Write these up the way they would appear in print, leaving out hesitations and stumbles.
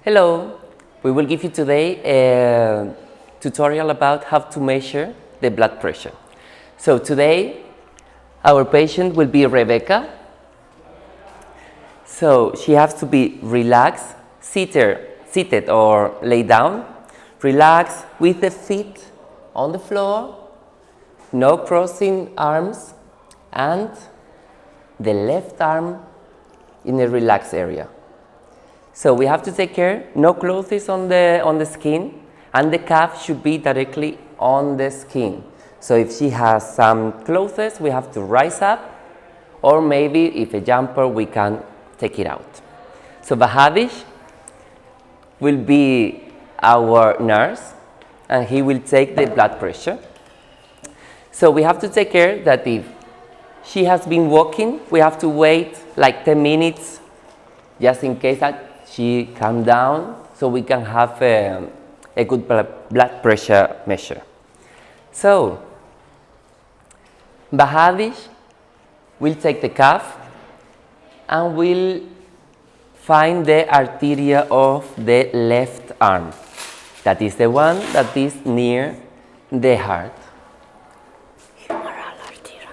Hello, we will give you today a tutorial about how to measure the blood pressure. So today our patient will be Rebecca. So she has to be relaxed, seated or lay down, relaxed with the feet on the floor, no crossing arms, and the left arm in a relaxed area. So we have to take care, no clothes on the skin, and the cuff should be directly on the skin. So if she has some clothes, we have to rise up, or maybe if a jumper, we can take it out. So Bahadish will be our nurse, and he will take the blood pressure. So we have to take care that if she has been walking, we have to wait like 10 minutes just in case that she calms down, so we can have a good blood pressure measure. So Bahadish will take the cuff and will find the arteria of the left arm. That is the one that is near the heart. Humeral arteria.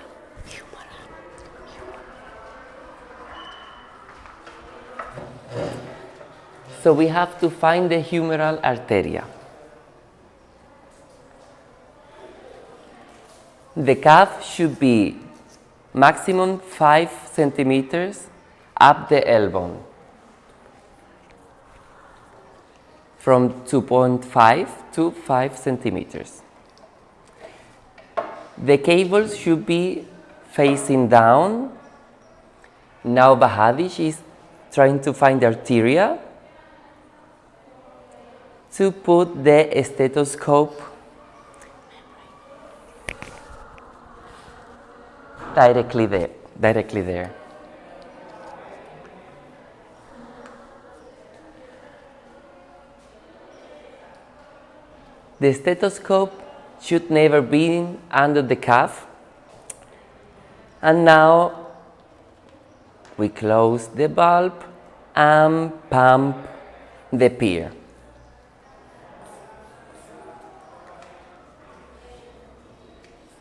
So we have to find the humeral arteria. The cuff should be maximum 5 centimeters up the elbow, from 2.5 to 5 centimeters. The cables should be facing down. Now Bahadish is trying to find the arteria to put the stethoscope directly there. The stethoscope should never be under the cuff. And now we close the valve and pump the peer.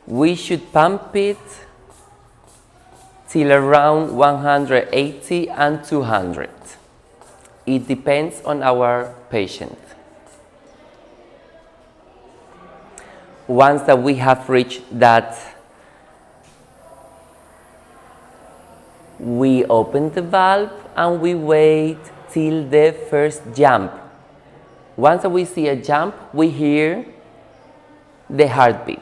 We should pump it till around 180 and 200. It depends on our patient. Once that we have reached that, we open the valve and we wait till the first jump. Once that we see a jump, we hear the heartbeat.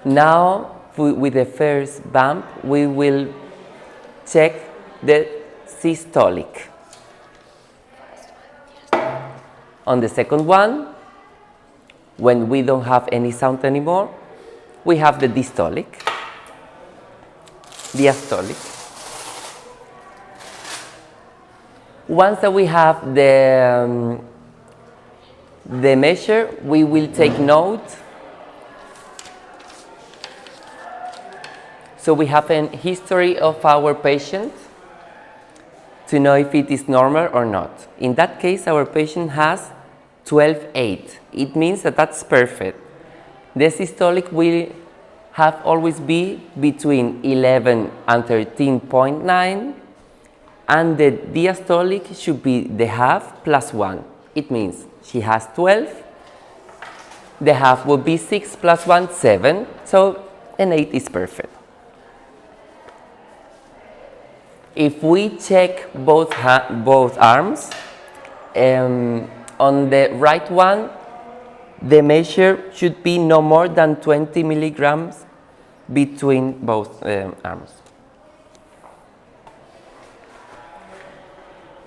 Now, with the first bump, we will check the systolic. On the second one, when we don't have any sound anymore, we have the diastolic. Once that we have the measure, we will take note. So we have a history of our patient to know if it is normal or not. In that case, our patient has 12.8. It means that that's perfect. The systolic will have always be between 11 and 13.9, and the diastolic should be the half plus 1. It means she has 12, the half will be 6 plus 1, 7, so an 8 is perfect. If we check both arms, on the right one, the measure should be no more than 20 milligrams between both arms.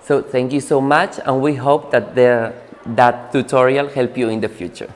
So thank you so much, and we hope that that tutorial help you in the future.